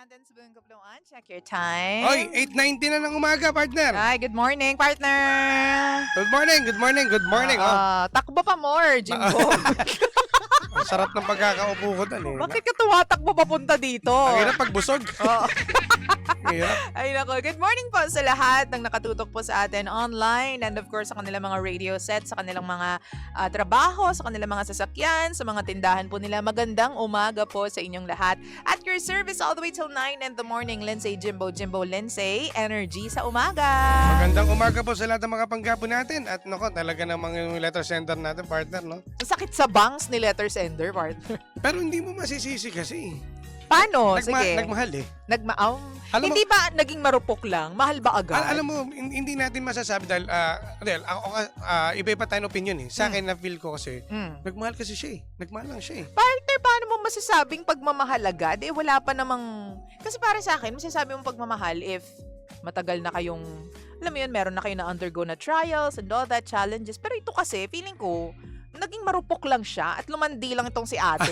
natin sa buong kapuluan. Check your time. Oy, 8:90 na ng umaga, partner. Hi, good morning, partner. Good morning, good morning, good morning. Takbo pa more, Jimbo. Ang sarap ng pagkakaupo ko doon eh. Bakit ka tumatakbo papunta dito? Ang hirap pagbusog. Oo. Ang hirap. Ay nako, good morning po sa lahat ng nakatutok po sa atin online and of course sa kanilang mga radio sets, sa kanilang mga trabaho, sa kanilang mga sasakyan, sa mga tindahan po nila. Magandang umaga po sa inyong lahat. At your service all the way till 9 in the morning, Lindsay Jimbo Lindsay, energy sa umaga. Magandang umaga po sa lahat ng mga panggapo natin. At nako, talaga namang yung letter sender natin, partner, no? Sakit sa bangs ni letter sender, partner. Pero hindi mo masisisi kasi. Paano? Sige. Nagmahal eh. Alam Hindi ba naging marupok lang? Mahal ba agad? Alam mo, hindi natin masasabi dahil, iba-iba tayo ng opinion eh. Sa akin na feel ko kasi, nagmahal kasi siya eh. Nagmahal lang siya eh. Partner, paano mo masasabing pagmamahal agad? Eh, wala pa namang... Kasi para sa akin, masasabi mong pagmamahal if matagal na kayong... Alam mo yun, meron na kayo na undergo na trials and all that, challenges. Pero ito kasi, feeling ko, naging marupok lang siya at lumandi lang itong si ate.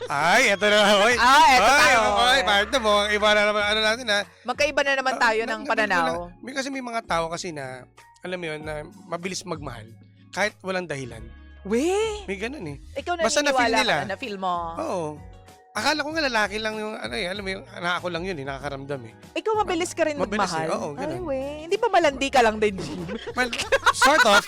Ay, eto na. Oy. Eto tayo. Oy, partner mo. Iba na naman ano natin ha. Magkaiba na naman tayo ng pananaw. Kasi may mga tao kasi na, alam mo yun, na mabilis magmahal. Kahit walang dahilan. Weh! May ganun eh. Ikaw Basta naniniwala na-feel nila. ka na-feel mo. Oo. Akala ko nga lalaki lang yung, alam mo yung, ako lang yun eh, nakakaramdam eh. Ikaw mabilis ka rin Mabilis magmahal. eh, oo, ganun. Ay, weh. Hindi ba malandi ka lang din, Jim? Well, sort of.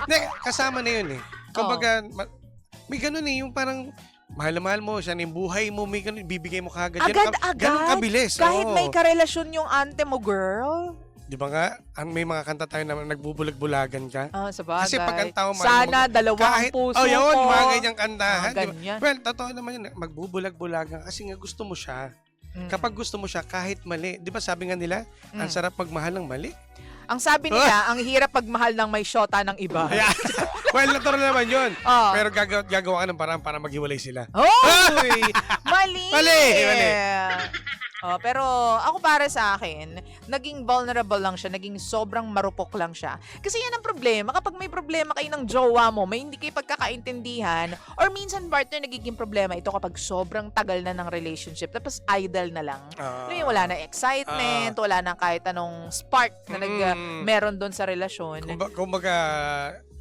Hindi, kasama na yun eh. Kumbaga, may ganun eh, yung parang, mahal na mahal mo, siya na yung buhay mo, may ganun, bibigay mo kagad. Agad-agad? Ganun kabilis. Kahit oo. may karelasyon yung ante mo, girl. Di ba nga, may mga kanta tayo na nagbubulag-bulagan ka. Sa bagay. Kasi pag ang tao Sana dalawang puso oh, yun, ko. mga ganyang kantahan. Mga ganyan. Well, totoo naman yun, magbubulag-bulagan kasi nga gusto mo siya. Kapag gusto mo siya, kahit mali. Di ba sabi nga nila, ang sarap magmahal ng mali? Ang sabi nila, ang hirap pagmahal ng may syota ng iba. Yeah. Well, natural naman yun. Oh. Pero gagawa ka ng paraan para maghiwalay sila. Hoy! Mali! Mali! Pero ako para sa akin, naging vulnerable lang siya, naging sobrang marupok lang siya. Kasi yan ang problema. Kapag may problema kayo ng jowa mo, may hindi kayo pagkakaintindihan, or minsan partner nagiging problema ito kapag sobrang tagal na ng relationship, tapos idle na lang. Wala na excitement, wala na kahit anong spark na meron doon sa relasyon. Kumbaga,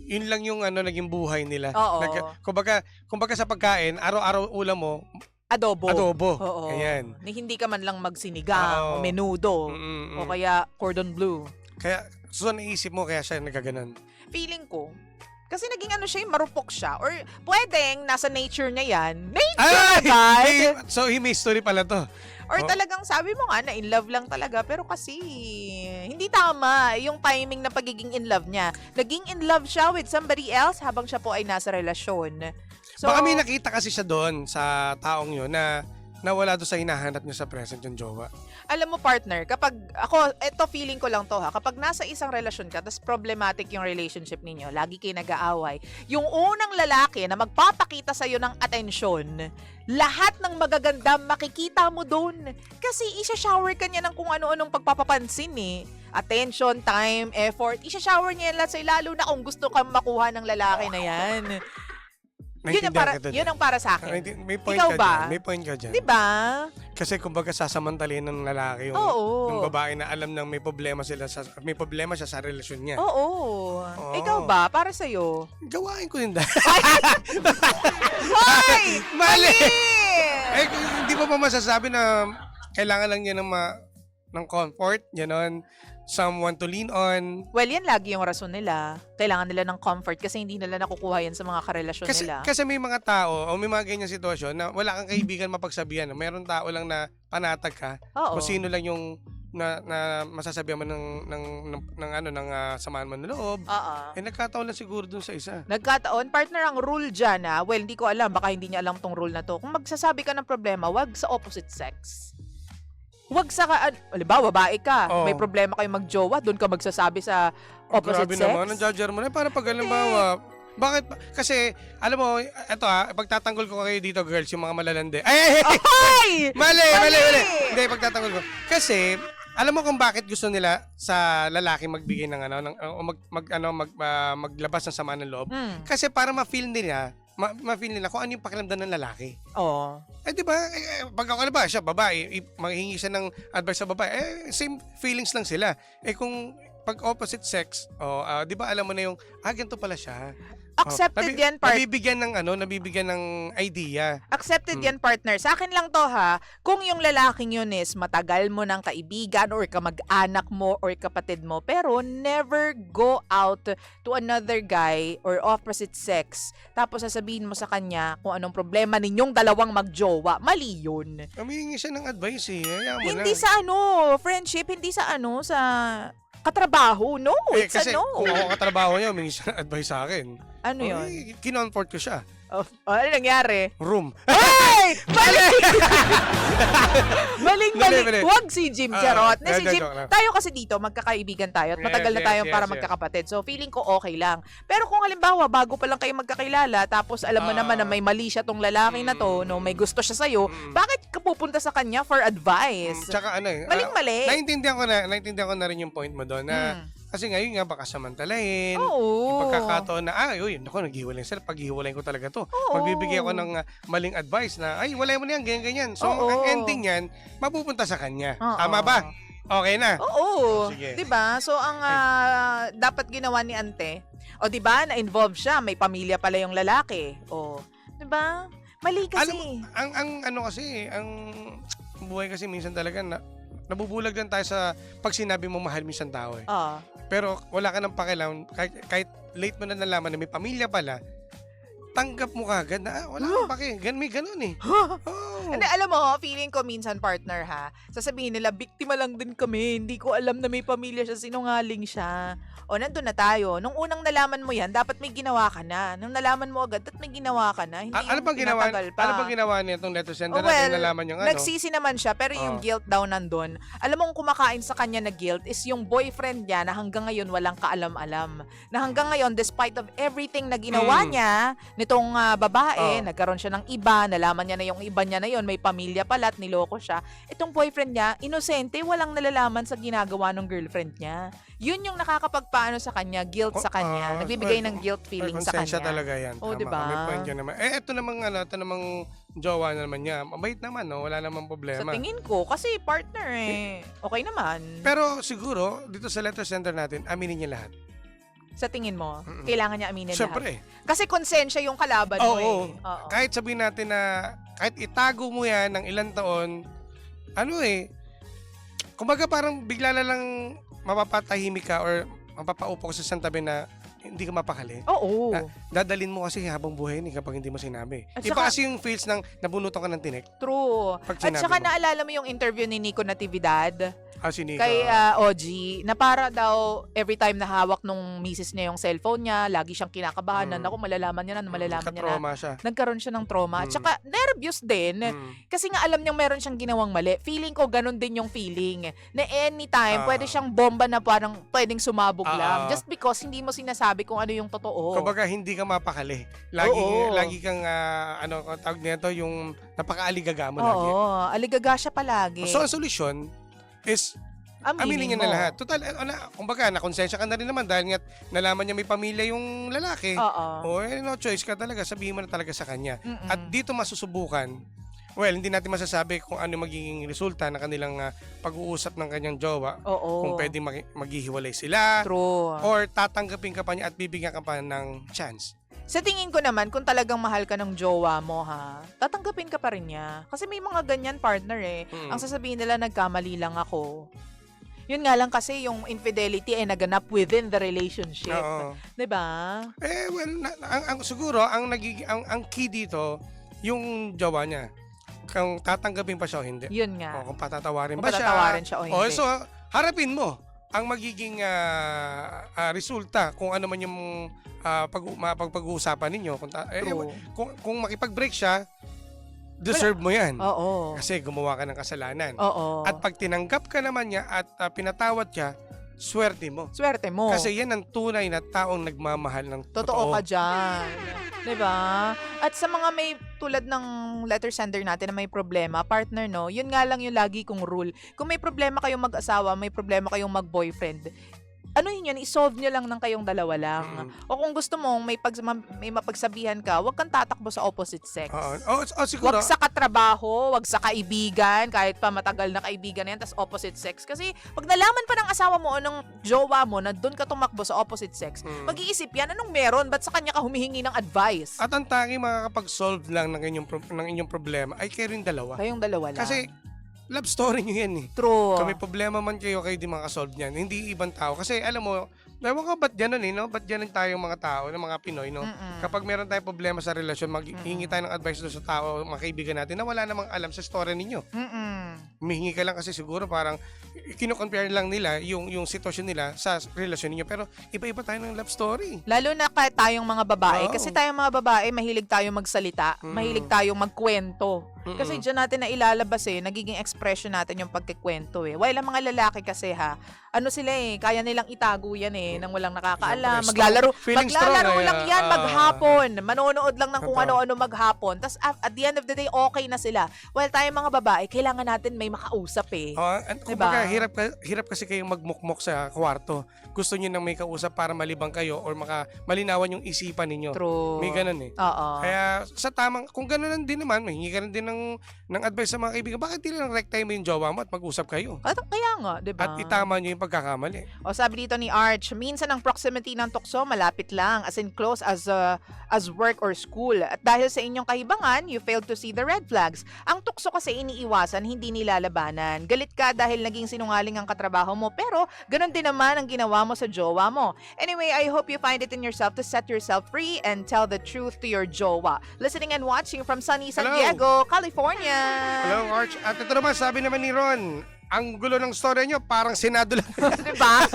yun lang yung naging buhay nila. Oo. Kumbaga sa pagkain, araw-araw ulam mo, Adobo. Oo. Ayan. Hindi ka man lang magsinigang, o menudo, o kaya cordon bleu. Kaya, naisip mo, kaya siya nagkaganon. Feeling ko, kasi naging siya, marupok siya. Or pwedeng, nasa nature niya yan. So, he may story pala to. Or talagang sabi mo nga na in love lang talaga. Pero kasi, hindi tama yung timing na pagiging in love niya. Naging in love siya with somebody else habang siya po ay nasa relasyon. So, baka may nakita kasi siya doon sa taong yun na nawala doon sa hinahanap niya sa present yung jowa. Alam mo partner, kapag ako, eto feeling ko lang to ha, kapag nasa isang relasyon ka, tapos problematic yung relationship ninyo, lagi kayo nag-aaway, yung unang lalaki na magpapakita sa'yo ng atensyon, lahat ng magaganda makikita mo doon. Kasi isa-shower ka niya ng kung ano-anong pagpapapansin eh. Attention, time, effort, isa-shower niya lahat sa'yo, lalo na kung gusto kang makuha ng lalaki na yan. Yun ang para sa akin. May point Ikaw ka ba? dyan. May point ka dyan. Diba? Kasi kumbaga sasamantalin ng lalaki yung babae na alam nang may problema siya sa relasyon niya. Oo. Ikaw ba? Para sa'yo? Gawain ko yun dahil. Hoy! Mali! Hindi mo pa masasabi na kailangan lang niya ng comfort, gano'n. Someone to lean on. Well, yan lagi yung rason nila. Kailangan nila ng comfort kasi hindi nila nakukuha yan sa mga karelasyon nila. Kasi may mga tao o may mga ganyan sitwasyon na wala kang kaibigan mapagsabihan. Meron tao lang na panatag ka. Oo. Kung sino lang yung na masasabihan mo ng samaan mo ng loob. Nagkataon lang siguro dun sa isa. Nagkataon. Partner, ang rule dyan well, hindi ko alam. Baka hindi niya alam tong rule na to. Kung magsasabi ka ng problema, wag sa opposite sex. Huwag sa halimbawa, babae ka, may problema kayo magjowa, doon ka magsasabi sa opposite grabe sex. Grabe naman, nandiyadyar mo na. Para pag halimbawa, bakit? Kasi, alam mo, eto pagtatanggol ko kayo dito, girls, yung mga malalande. Ay! Mali! Hindi, pagtatanggol ko. Kasi, alam mo kung bakit gusto nila sa lalaki magbigay ng maglabas ng sama ng loob? Kasi para ma-feel nila ma-feel nila kung ano yung pakiramdam ng lalaki. Oo. Di ba? Pag ako na ba, siya babae, manghingi siya ng advice sa babae, same feelings lang sila. Kung pag opposite sex, di ba alam mo na yung, ganito pala siya. Accepted yan, partner. Nabibigyan ng idea. Accepted yan, partner. Sa akin lang to ha, kung yung lalaking yun is matagal mo ng kaibigan or kamag-anak mo or kapatid mo, pero never go out to another guy or opposite sex, tapos sasabihin mo sa kanya kung anong problema ninyong dalawang magjowa, mali yun. Humingi siya ng advice Hayaan mo Hindi na. sa friendship, hindi sa sa katrabaho. No, it's kasi a no. kung ako katrabaho niya, humingi siya ng advice sa akin. Ano yun? Kinomfort ko siya. Ano nangyari? Room. Ay! Mali! Mali. Mali. Huwag si Jim Charot. Si Jim, joke lang. tayo kasi dito, magkakaibigan tayo at matagal na tayong para magkakapatid. So, feeling ko okay lang. Pero kung halimbawa, bago pa lang kayo magkakilala, tapos alam mo naman na may mali siya tong lalaki na to, no, may gusto siya sa'yo, bakit ka pupunta sa kanya for advice? Tsaka Maling-mali. naintindihan ko na rin yung point mo doon na kasi ngayon nga baka samantalahin. Oo. Yung pagkakataon na, naghiwalay sila. Paghiwalay ko talaga to. Oo. Magbibigay ako ng maling advice na, walay mo na yan, ganyan-ganyan. So, Oo. ang ending yan, mapupunta sa kanya. Oo. Tama ba? Okay na. Oo. Sige. 'Di ba? So ang dapat ginawa ni Ante, 'di ba, na-involve siya, may pamilya pala yung lalaki. 'Di ba? Mali kasi. Ang buhay kasi minsan talaga nabubulag lang tayo sa pag sinabi mo mahal minsan tao Pero wala ka nang pakialam, kahit late mo na nalaman na may pamilya pala, tanggap mo kagad na wala kang paki. May ganun Hindi, alam mo, feeling ko minsan, partner ha, sasabihin nila, biktima lang din kami, hindi ko alam na may pamilya siya, sinungaling siya. Nandun na tayo. Nung unang nalaman mo yan, dapat may ginawa ka na. Nung nalaman mo agad, dapat may ginawa ka na. Hindi Ano bang ginawa niya itong letter sender natin nalaman yung nagsisi naman siya, pero yung guilt daw nandun. Alam mo, kung kumakain sa kanya na guilt is yung boyfriend niya na hanggang ngayon walang kaalam-alam. Na hanggang ngayon, despite of everything na ginawa niya, nitong babae, nagkaroon siya ng iba, nalaman niya na yung iba niya na yon, may pamilya pala at niloko siya. Itong boyfriend niya, inosente, walang nalalaman sa ginagawa ng girlfriend niya. Yun yung nakakapagpaano sa kanya, guilt sa kanya. Nagbibigay ng guilt feeling sa kanya. Talaga yan. Diba? May point yun naman. Ito namang jowa na naman niya. Mabait naman, wala namang problema. Sa tingin ko, kasi partner okay naman. Pero siguro, dito sa letter sender natin, aminin niya lahat. Sa tingin mo, kailangan niya aminin Siyempre. lahat. Kasi konsensya yung kalaban mo Oo. Kahit sabihin natin na, kahit itago mo yan ng ilang taon, kumbaga parang bigla na lang mapapatahimik ka or mapapaupo ka sa isang tabi na hindi ka mapakali. Oo. Dadalin mo kasi habang buhay kapag hindi mo sinabi. At Iba saka, kasi yung feels ng nabunutan ka ng tinik. True. Pag At saka mo. naalala mo yung interview ni Nico Natividad Si Nico. kay OG, na para daw every time na hawak nung misis niya yung cellphone niya, lagi siyang kinakabahan na, naku, malalaman niya na. Nagka-trauma siya. Nagkaroon siya ng trauma. At saka nervous din. Kasi nga alam niyang meron siyang ginawang mali. Feeling ko ganun din yung feeling. Na anytime, pwede siyang bomba na parang pwedeng sumabog lang. Just because hindi mo sinasabi kung ano yung totoo. Kumbaga hindi ka mapakali. Lagi kang tawag nito yung napaka-aligaga mo lagi. Oo, aligaga siya palagi. So ang solusyon is aminin niya na lahat. Total, kumbaga, nakonsensya ka na rin naman dahil nga nalaman niya may pamilya yung lalaki. Oo. No choice ka talaga. Sabihin mo na talaga sa kanya. At dito masusubukan, hindi natin masasabi kung ano magiging resulta ng kanilang pag-uusap ng kanyang jowa. Oo. Kung pwedeng maghihiwalay sila. True. Or tatanggapin ka pa niya at bibigyan ka pa ng chance. Sa tingin ko naman, kung talagang mahal ka ng jowa mo, tatanggapin ka pa rin niya. Kasi may mga ganyan partner Ang sasabihin nila, nagkamali lang ako. Yun nga lang kasi yung infidelity ay naganap within the relationship. Oo. 'Di ba? Siguro ang key dito yung jowa niya. Kung tatanggapin pa siya o hindi. Yun nga. Kung patatawarin Kung ba siya. patatawarin siya o hindi. So harapin mo ang magiging resulta kung ano man yung pag-uusapan ninyo. Kung makipag-break siya, deserve mo yan. Oo. Kasi gumawa ka ng kasalanan. Oo. At pag tinanggap ka naman niya at pinatawad siya, swerte mo. Swerte mo. Kasi yan ang tunay na taong nagmamahal ng Totoo ka dyan. 'Di ba? At sa mga may tulad ng letter sender natin na may problema, partner, yun nga lang yung lagi kong rule. Kung may problema kayong mag-asawa, may problema kayong mag-boyfriend, ano yun, i-solve nyo lang ng kayong dalawa lang. O kung gusto mong may mapagsabihan ka, huwag kang tatakbo sa opposite sex. Siguro. Wag sa katrabaho, wag sa kaibigan, kahit pa matagal na kaibigan na yan, tas opposite sex. Kasi pag nalaman pa ng asawa mo o ng jowa mo na doon ka tumakbo sa opposite sex, mag-iisip yan, anong meron? Ba't sa kanya ka humihingi ng advice? At ang tanging makakapag-solve lang ng inyong problema ay kayo rin dalawa. Kayong dalawa lang. Kasi love story nyo yan eh. True. Kung may problema man kayo di makasolve niyan. Hindi ibang tao. Kasi alam mo, ewan ka ba't gano'n eh, no? Ba't gano'n tayong mga tao, ng mga Pinoy, no? Kapag meron tayong problema sa relasyon, maghihingi tayo ng advice doon sa tao, mga kaibigan natin, na wala namang alam sa story ninyo. Humihingi ka lang kasi siguro parang kino-compare lang nila yung sitwasyon nila sa relasyon ninyo. Pero iba-iba tayo ng love story. Lalo na kahit tayong mga babae. Kasi tayong mga babae, mahilig tayong magsalita. Mahilig tayong magkwento. Kasi dyan natin na ilalabas nagiging expression natin yung pagkikwento While ang mga lalaki kasi ano sila kaya nilang itago yan nang walang nakakaalam. Maglalaro lang yan maghapon. Manonood lang ng kung ano-ano maghapon. Tapos at the end of the day, okay na sila. While tayong mga babae, kailangan natin may makausap Kumbaga, hirap kasi kayong magmukmok sa kwarto. Gusto niyo nang may kausap para malibang kayo or malinawan yung isipan ninyo. True. May ganun Oo. Kaya sa tamang, kung ganun lang din naman, mahingi ka rin din ng advice sa mga kaibigan. Bakit di lang rectime mo yung jowa mo at mag-usap kayo? Kaya nga, di ba? At itama nyo yung pagkakamali. O sabi dito ni Arch, minsan ang proximity ng tukso malapit lang, as in close as work or school. At dahil sa inyong kahibangan, you failed to see the red flags. Ang tukso kasi iniiwasan, hindi nilalabanan. Galit ka dahil naging sinungaling ang katrabaho mo, pero ganun din naman ang ginawa mo sa jowa mo. Anyway, I hope you find it in yourself to set yourself free and tell the truth to your jowa. Listening and watching from sunny San Diego, California. Hello, Arch. At ito naman, sabi naman ni Ron, ang gulo ng story nyo, parang Senado lang. Diba?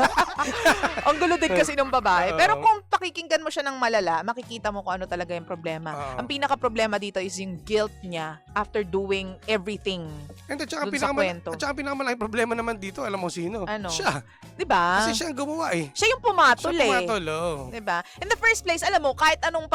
Ang gulo din kasi ng babae. Pero kung pakikinggan mo siya ng malala, makikita mo kung ano talaga yung problema. Ang pinaka-problema dito is yung guilt niya after doing everything And at saka dun sa kwento. pinakamalaking problema naman dito, alam mo sino? Ano? Siya. Diba? Kasi siya ang gumawa Siya yung pumatol Diba? In the first place, alam mo, kahit anong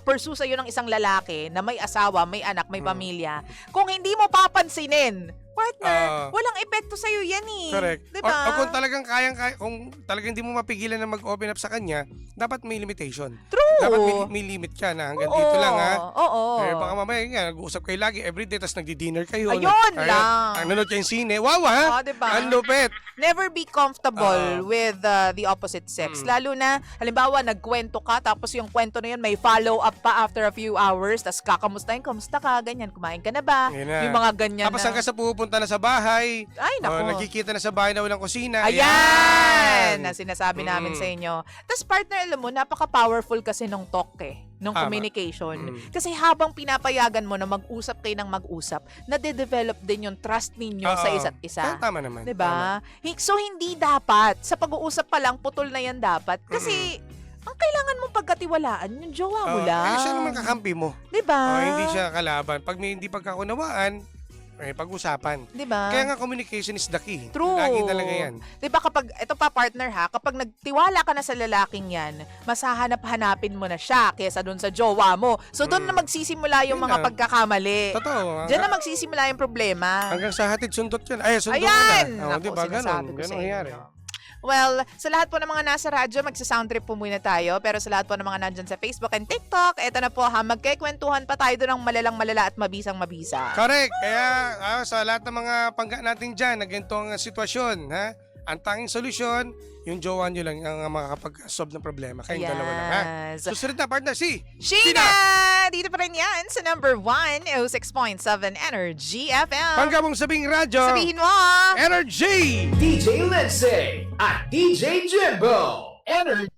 pursue sa'yo ng isang lalaki na may asawa, may anak, may pamilya, kung hindi mo papansinin, partner, walang epekto sa'yo yan Correct. Diba? O kung talagang kung talagang hindi mo mapigilan na mag-open up sa kanya, dapat may limitation. True. Dapat may limit ka na hanggang dito lang Oo. Baka mamaya nag-uusap kayo lagi everyday, tapos nagdi-dinner kayo. Ayun lang. Nanonood kayo yung sine. Wow diba? Ang lupit. Never be comfortable with the opposite sex. Lalo na, halimbawa, nagkwento ka, tapos yung kwento na yun, may follow-up pa after a few hours, tapos kakamustahin, kamusta ka, ganyan, kumain ka na ba? Yung mga ganyan tapos hanggang sa pupunta na sa bahay, ay, naku. nagkikita na sa bahay na walang kusina. Ayan! Na sinasabi namin sa inyo. Tapos partner, alam mo, napaka-powerful kasi nung talk nung communication. Kasi habang pinapayagan mo na mag-usap kayo ng mag-usap, nade-develop din yung trust ninyo sa isa't isa. Tama naman. Diba? So, hindi dapat. Sa pag-uusap pa lang, putol na yan dapat. Kasi, ang kailangan mong pagkatiwalaan, yung jowa mo lang. Siya naman kakampi mo. Diba? Hindi siya kalaban. Pag may hindi pagkakunawaan, pag-usapan. Diba? Kaya nga communication is the key. True. Lagi talaga yan. Diba kapag, ito pa partner kapag nagtiwala ka na sa lalaking yan, mas hahanap-hanapin mo na siya kesa dun sa jowa mo. So doon na magsisimula yung mga pagkakamali. Totoo. Diyan na magsisimula yung problema. Hanggang sa hatid sundot yan. Sundot Ayan! na. Naku, Diba? sinasabi ko sa nangyari. inyo. Well, sa lahat po ng mga nasa radyo, magsa-sound trip po muna tayo. Pero sa lahat po ng mga nandyan sa Facebook and TikTok, eto na po magkikwentuhan pa tayo doon ng malalang-malala at mabisang-mabisa. Correct. Kaya sa lahat ng mga pangga natin dyan, na ganitong sitwasyon, ang tanging solusyon, yung jowa nyo lang ang makakapag-solve ng problema. Kayong dalawa lang, Susunod na partner, si Sheena! Dito pa rin yan sa number 1, 06.7 Energy FM. Pangga mong sabing radyo. Sabihin mo! Energy! DJ Lindsay at DJ Jimbo. Energy.